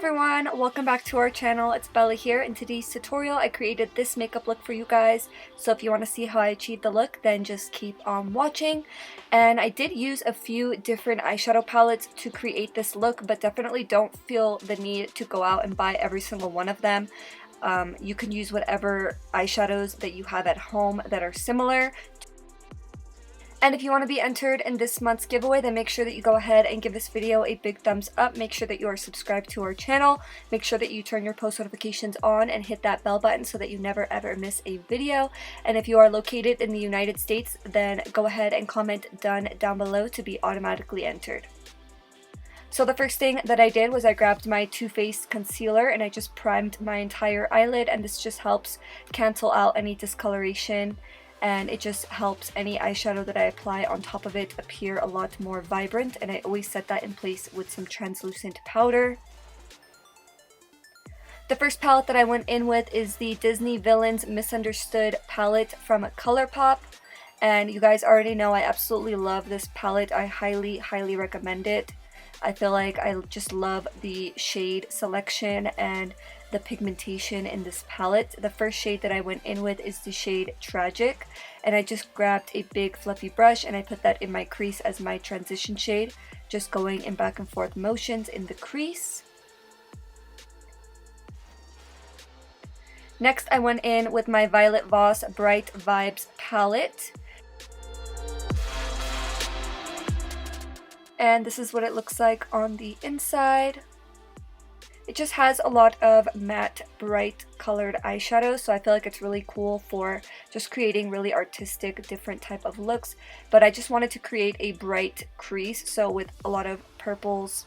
everyone, welcome back to our channel. It's Bella here. In today's tutorial I created this makeup look for you guys, so if you want to see how I achieved the look then just keep on watching. And I did use a few different eyeshadow palettes to create this look, but definitely don't feel the need to go out and buy every single one of them. You can use whatever eyeshadows that you have at home that are similar. And if you want to be entered in this month's giveaway, then make sure that you go ahead and give this video a big thumbs up. Make sure that you are subscribed to our channel. Make sure that you turn your post notifications on and hit that bell button so that you never ever miss a video. And if you are located in the United States, then go ahead and comment done down below to be automatically entered. So the first thing that I did was I grabbed my Too Faced concealer and I just primed my entire eyelid, and this just helps cancel out any discoloration. And it just helps any eyeshadow that I apply on top of it appear a lot more vibrant, and I always set that in place with some translucent powder. The first palette that I went in with is the Disney Villains Misunderstood palette from ColourPop, and you guys already know I absolutely love this palette. I highly recommend it. I feel like I just love the shade selection and the pigmentation in this palette. The first shade that I went in with is the shade Tragic, and I just grabbed a big fluffy brush and I put that in my crease as my transition shade, just going in back and forth motions in the crease. Next I went in with my Violet Voss Bright Vibes palette. And this is what it looks like on the inside. It just has a lot of matte, bright colored eyeshadows, so I feel like it's really cool for just creating really artistic, different type of looks. But I just wanted to create a bright crease, so with a lot of purples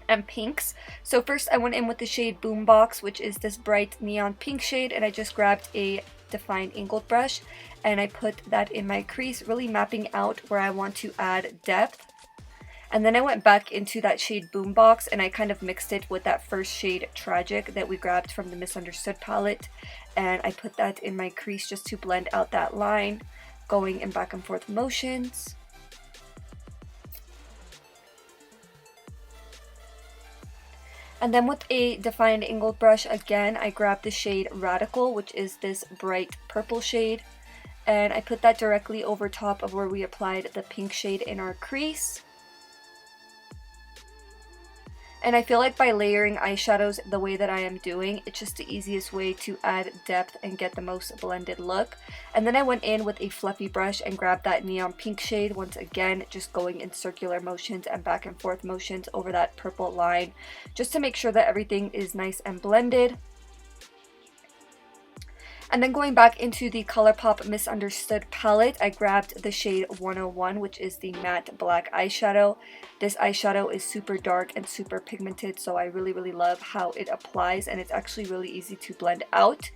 and pinks. So first I went in with the shade Boombox, which is this bright neon pink shade, and I just grabbed a defined angled brush and I put that in my crease, really mapping out where I want to add depth. And then I went back into that shade Boombox and I kind of mixed it with that first shade Tragic that we grabbed from the Misunderstood palette. And I put that in my crease just to blend out that line, going in back and forth motions. And then with a defined angled brush again, I grabbed the shade Radical, which is this bright purple shade. And I put that directly over top of where we applied the pink shade in our crease. And I feel like by layering eyeshadows the way that I am doing, it's just the easiest way to add depth and get the most blended look. And then I went in with a fluffy brush and grabbed that neon pink shade, once again just going in circular motions and back and forth motions over that purple line, just to make sure that everything is nice and blended. And then going back into the ColourPop Misunderstood palette, I grabbed the shade 101, which is the matte black eyeshadow. This eyeshadow is super dark and super pigmented, so I really love how it applies, and it's actually really easy to blend out.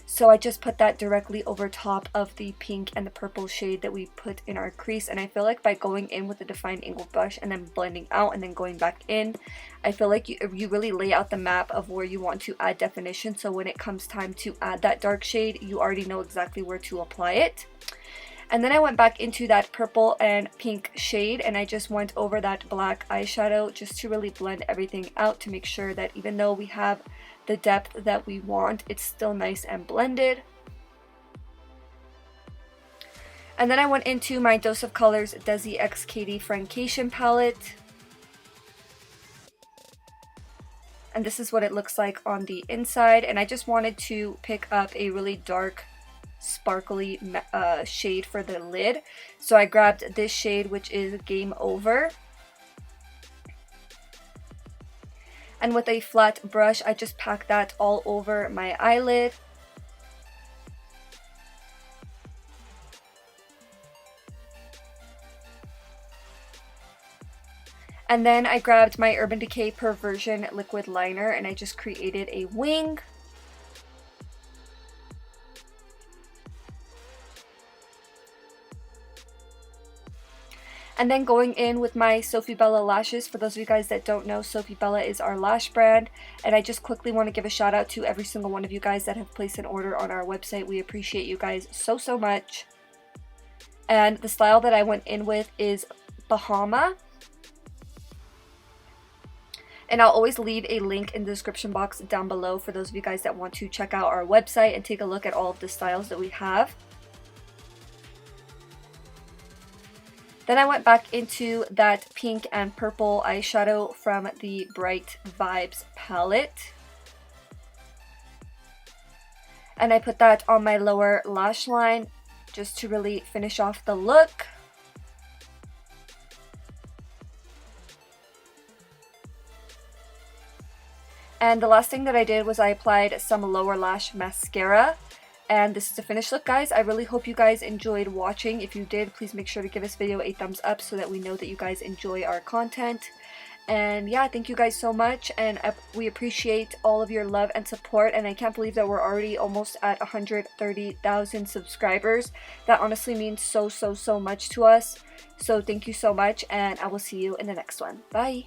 So I just put that directly over top of the pink and the purple shade that we put in our crease, and I feel like by going in with a defined angled brush and then blending out and then going back in, I feel like you really lay out the map of where you want to add definition, so when it comes time to add that dark shade, you already know exactly where to apply it. And then I went back into that purple and pink shade and I just went over that black eyeshadow just to really blend everything out, to make sure that even though we have the depth that we want, it's still nice and blended. And then I went into my Dose of Colors Desi X Katy Francation palette. And this is what it looks like on the inside, and I just wanted to pick up a really dark sparkly shade for the lid, so I grabbed this shade, which is Game Over, and with a flat brush I just packed that all over my eyelid. And then I grabbed my Urban Decay Perversion liquid liner and I just created a wing. And then going in with my Sophie Bella lashes. For those of you guys that don't know, Sophie Bella is our lash brand. And I just quickly want to give a shout out to every single one of you guys that have placed an order on our website. We appreciate you guys so much. And the style that I went in with is Bahama. And I'll always leave a link in the description box down below for those of you guys that want to check out our website and take a look at all of the styles that we have. Then I went back into that pink and purple eyeshadow from the Bright Vibes palette. And I put that on my lower lash line just to really finish off the look. And the last thing that I did was I applied some lower lash mascara. And this is the finished look, guys. I really hope you guys enjoyed watching. If you did, please make sure to give this video a thumbs up so that we know that you guys enjoy our content. And yeah, thank you guys so much, and we appreciate all of your love and support, and I can't believe that we're already almost at 130,000 subscribers. That honestly means so much to us. So thank you so much, and I will see you in the next one. Bye!